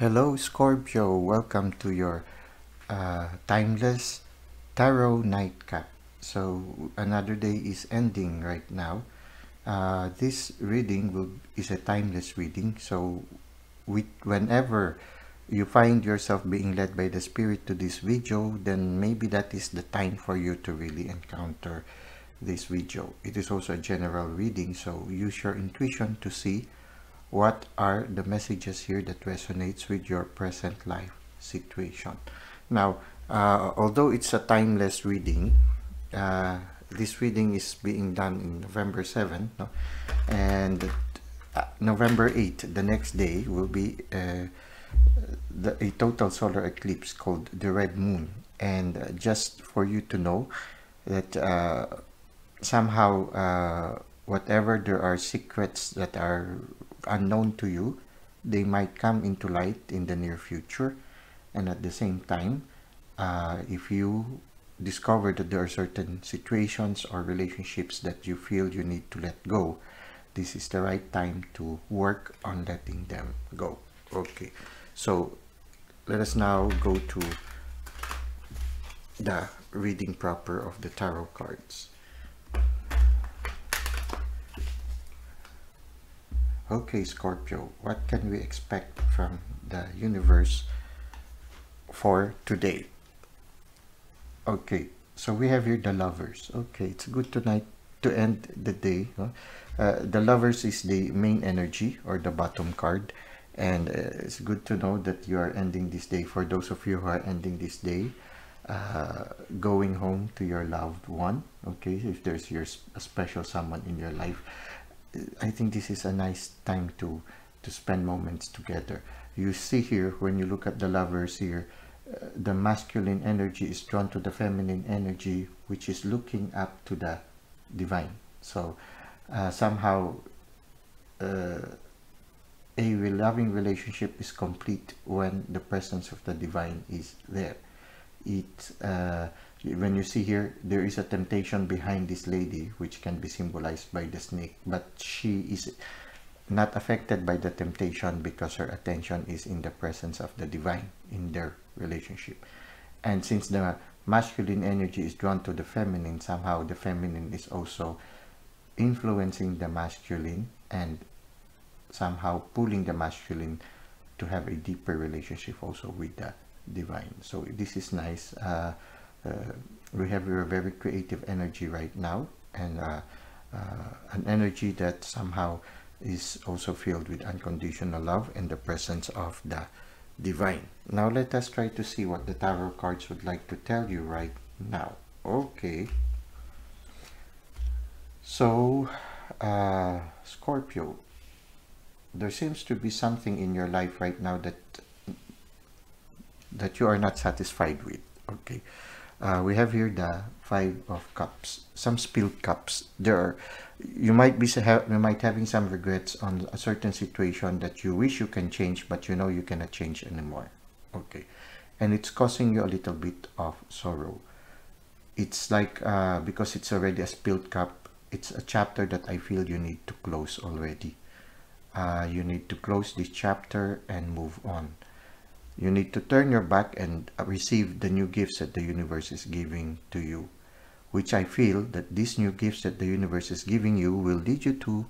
Hello Scorpio, welcome to your timeless tarot nightcap. So another day is ending right now. This reading is a timeless reading. So whenever you find yourself being led by the spirit to this video, then maybe that is the time for you to really encounter this video. It is also a general reading, so use your intuition to see what are the messages here that resonates with your present life situation. Now, although it's a timeless reading, this reading is being done in November 7th, no? And November 8th, the next day, will be a total solar eclipse called the Red Moon. And just for you to know that somehow whatever there are secrets that are unknown to you, they might come into light in the near future. And at the same time, if you discover that there are certain situations or relationships that you feel you need to let go, this is the right time to work on letting them go. Okay, so let us now go to the reading proper of the tarot cards. Okay, Scorpio, what can we expect from the universe for today? Okay, so we have here the Lovers. Okay, it's good tonight to end the day. The Lovers is the main energy or the bottom card. And it's good to know that you are ending this day. For those of you who are ending this day, going home to your loved one. Okay, if there's a special someone in your life, I think this is a nice time to spend moments together. You see here, when you look at the Lovers here, the masculine energy is drawn to the feminine energy, which is looking up to the divine. So somehow a loving relationship is complete when the presence of the divine is there. When you see here, there is a temptation behind this lady, which can be symbolized by the snake, but she is not affected by the temptation because her attention is in the presence of the divine in their relationship. And since the masculine energy is drawn to the feminine, somehow the feminine is also influencing the masculine and somehow pulling the masculine to have a deeper relationship also with the divine. So this is nice. We have a very creative energy right now, and an energy that somehow is also filled with unconditional love and the presence of the divine. Now let us try to see what the tarot cards would like to tell you right now. Okay, so Scorpio, there seems to be something in your life right now that you are not satisfied with. Okay, we have here the Five of Cups, some spilled cups. You might having some regrets on a certain situation that you wish you can change, but you know you cannot change anymore. Okay, and it's causing you a little bit of sorrow. It's like because it's already a spilled cup, it's a chapter that I feel you need to close already. You need to close this chapter and move on. You need to turn your back and receive the new gifts that the universe is giving to you, which I feel that these new gifts that the universe is giving you will lead you to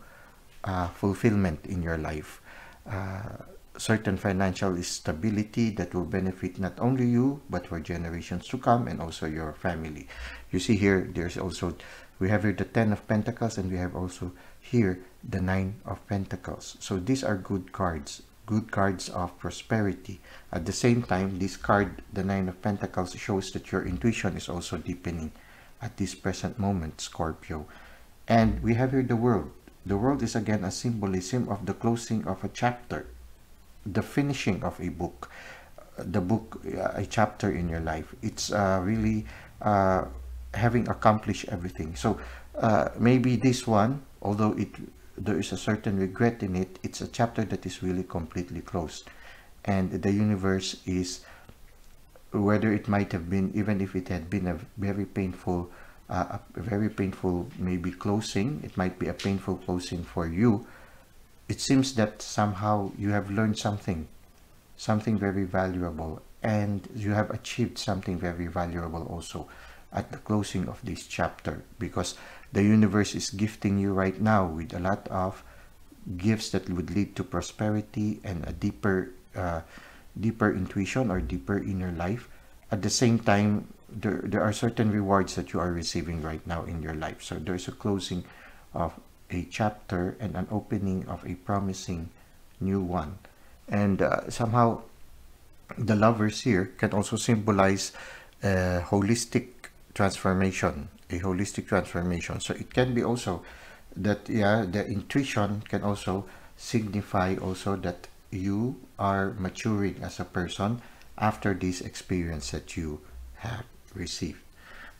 fulfillment in your life. Certain financial stability that will benefit not only you, but for generations to come, and also your family. You see here, we have here the Ten of Pentacles, and we have also here the Nine of Pentacles. So these are good cards of prosperity. At the same time, this card, the Nine of Pentacles, shows that your intuition is also deepening at this present moment, Scorpio. And we have here the World. The World is again a symbolism of the closing of a chapter, the finishing of a book, a chapter in your life. It's really having accomplished everything. So maybe this one, although there is a certain regret in it, it's a chapter that is really completely closed. And the universe is, whether it might have been, even if it had been a very painful maybe closing, it might be a painful closing for you, it seems that somehow you have learned something something very valuable, and you have achieved something very valuable also at the closing of this chapter, because the universe is gifting you right now with a lot of gifts that would lead to prosperity and a deeper intuition or deeper inner life. At the same time, there are certain rewards that you are receiving right now in your life. So there's a closing of a chapter and an opening of a promising new one. And somehow the lovers here can also symbolize a holistic transformation, so it can be also that, yeah, the intuition can also signify also that you are maturing as a person after this experience that you have received.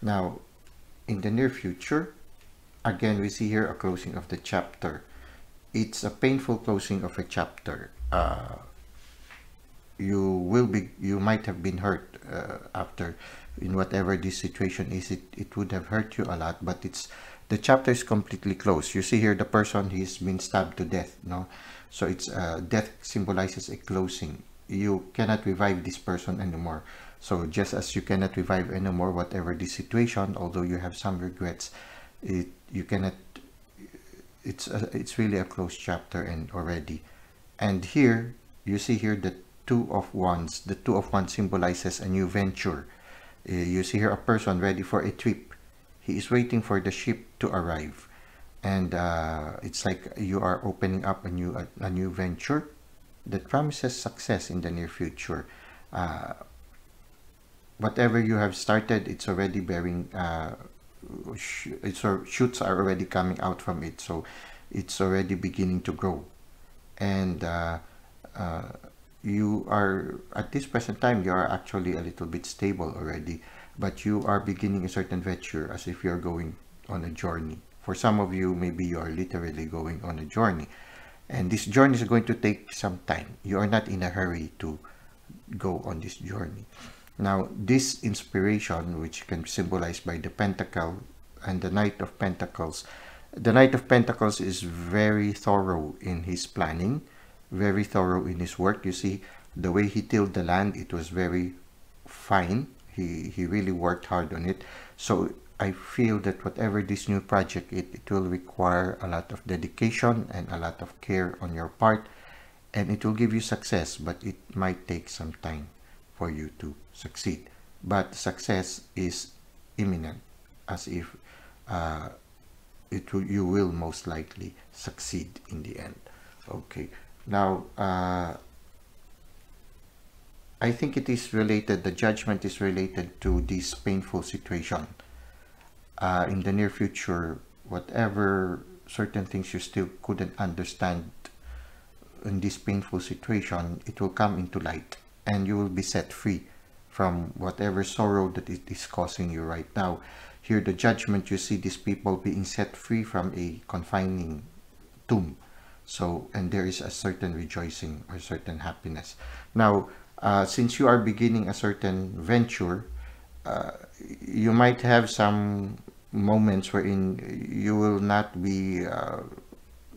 Now, in the near future, again, we see here a closing of the chapter. It's a painful closing of a chapter. You might have been hurt after, in whatever this situation is. It would have hurt you a lot, but the chapter is completely closed. You see here the person, he's been stabbed to death, no? So it's death symbolizes a closing. You cannot revive this person anymore. So just as you cannot revive anymore whatever the situation, although you have some regrets, you cannot. It's really a closed chapter and already. And here you see here the Two of Wands. The Two of Wands symbolizes a new venture. You see here a person ready for a trip. He is waiting for the ship to arrive, and it's like you are opening up a new venture that promises success in the near future. Whatever you have started, it's already bearing. Shoots are already coming out from it, so it's already beginning to grow, and you are at this present time, you are actually a little bit stable already, but you are beginning a certain venture as if you're going on a journey. For some of you, maybe you are literally going on a journey, and this journey is going to take some time. You are not in a hurry to go on this journey. Now, this inspiration, which can be symbolized by the Pentacle and the Knight of Pentacles. The Knight of Pentacles is very thorough in his planning, very thorough in his work. You see, the way he tilled the land, it was very fine. He really worked hard on it. So I feel that whatever this new project, it will require a lot of dedication and a lot of care on your part, and it will give you success, but it might take some time for you to succeed. But success is imminent, as if you will most likely succeed in the end. Okay, now I think it is related, the Judgment is related to this painful situation. In the near future, whatever certain things you still couldn't understand in this painful situation, it will come into light, and you will be set free from whatever sorrow that it is causing you right now. Here, the Judgment, you see these people being set free from a confining tomb. So, and there is a certain rejoicing or certain happiness. Now, since you are beginning a certain venture, you might have some moments wherein you will not be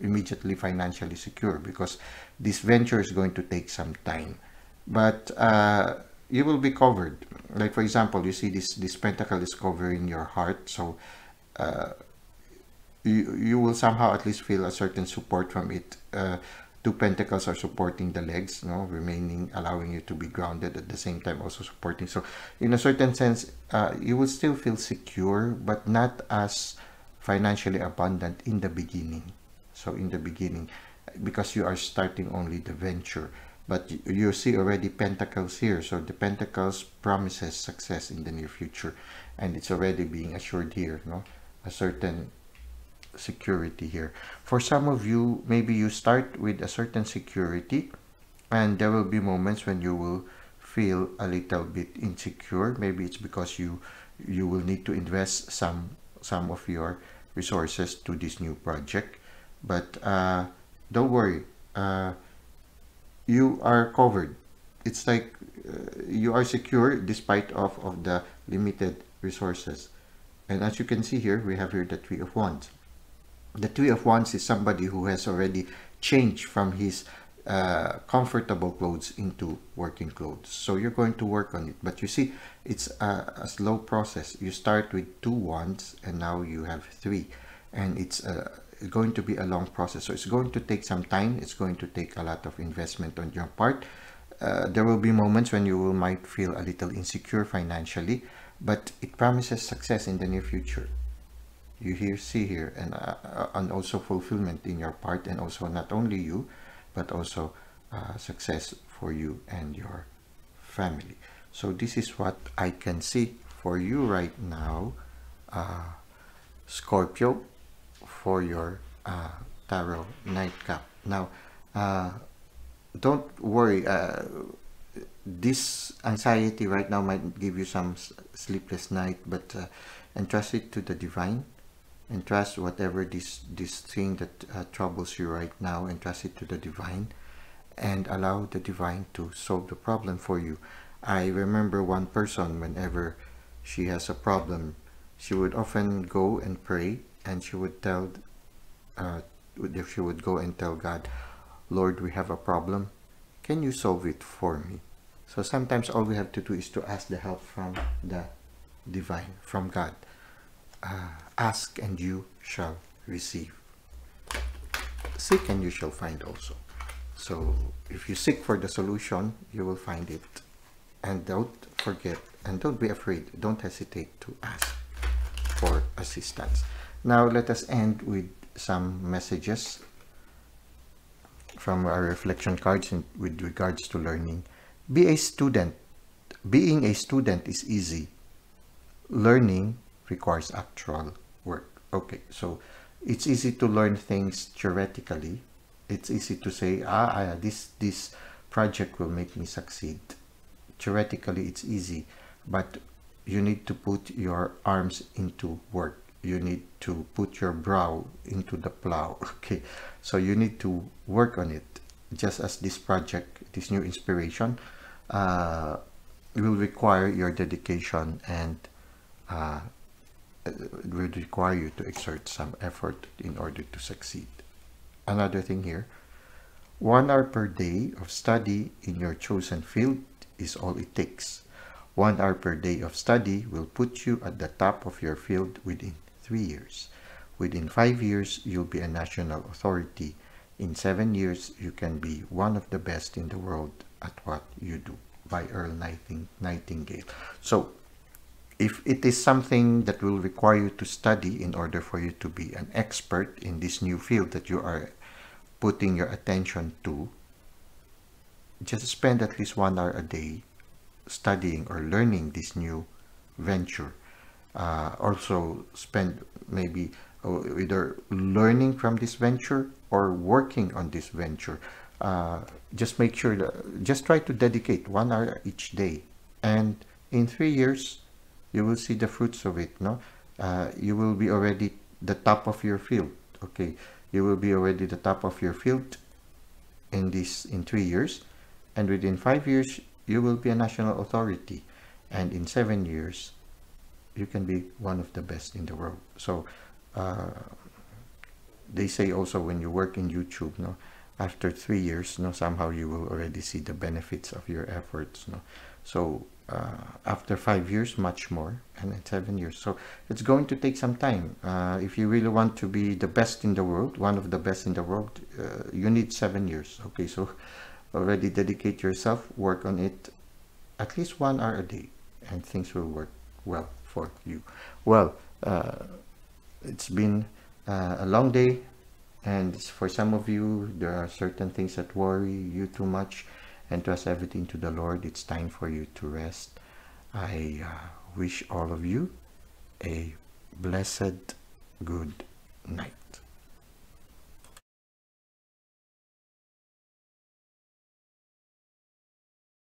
immediately financially secure, because this venture is going to take some time. But you will be covered. Like, for example, you see this pentacle is covering your heart, so you will somehow at least feel a certain support from it. Two pentacles are supporting the legs, remaining, allowing you to be grounded, at the same time also supporting. So in a certain sense, you will still feel secure, but not as financially abundant in the beginning. So in the beginning, because you are starting only the venture, but you see already pentacles here. So the pentacles promises success in the near future, and it's already being assured here, a certain security here. For some of you, maybe you start with a certain security, and there will be moments when you will feel a little bit insecure. Maybe it's because you will need to invest some of your resources to this new project, but don't worry, you are covered. It's like you are secure despite of the limited resources. And as you can see here, we have here the Three of Wands. The Three of Wands is somebody who has already changed from his comfortable clothes into working clothes. So you're going to work on it, but you see, it's a slow process. You start with 2 wands and now you have 3, and it's going to be a long process. So it's going to take some time. It's going to take a lot of investment on your part. There will be moments when you might feel a little insecure financially, but it promises success in the near future. You see here, and also fulfillment in your part, and also not only you, but also success for you and your family. So this is what I can see for you right now, Scorpio, for your tarot nightcap. Now, don't worry. This anxiety right now might give you some sleepless night, but entrust it to the divine. Entrust whatever this thing that troubles you right now, entrust it to the divine, and allow the divine to solve the problem for you. I remember one person, whenever she has a problem, she would often go and pray, and she would tell, if she would go and tell God, Lord, we have a problem. Can you solve it for me? So sometimes all we have to do is to ask the help from the divine, from God. Ask and you shall receive. Seek and you shall find also. So if you seek for the solution, you will find it. And don't forget, and don't be afraid, don't hesitate to ask for assistance. Now let us end with some messages from our reflection cards with regards to learning. Be a student. Being a student is easy. Learning requires actual work. Okay, so it's easy to learn things theoretically. It's easy to say, this project will make me succeed. Theoretically, it's easy, but you need to put your arms into work. You need to put your brow into the plow. Okay, so you need to work on it. Just as this project, this new inspiration, will require your dedication, and it will require you to exert some effort in order to succeed. Another thing here, 1 hour per day of study in your chosen field is all it takes. 1 hour per day of study will put you at the top of your field within 3 years. Within 5 years, you'll be a national authority. In 7 years, you can be one of the best in the world at what you do. By Earl Nightingale. So, if it is something that will require you to study in order for you to be an expert in this new field that you are putting your attention to, just spend at least 1 hour a day studying or learning this new venture. Also spend maybe either learning from this venture or working on this venture. Just make sure that, just try to dedicate 1 hour each day, and in 3 years you will see the fruits of it. You will be already the top of your field. Okay, you will be already the top of your field in 3 years, and within 5 years you will be a national authority, and in 7 years you can be one of the best in the world. So they say also, when you work in YouTube, after 3 years, somehow you will already see the benefits of your efforts. So after 5 years, much more, and in 7 years. So it's going to take some time. If you really want to be the best in the world, one of the best in the world, you need 7 years. Okay, so already dedicate yourself, work on it, at least 1 hour a day, and things will work well for you. Well, it's been a long day, and for some of you, there are certain things that worry you too much, and trust everything to the Lord. It's time for you to rest. I wish all of you a blessed good night.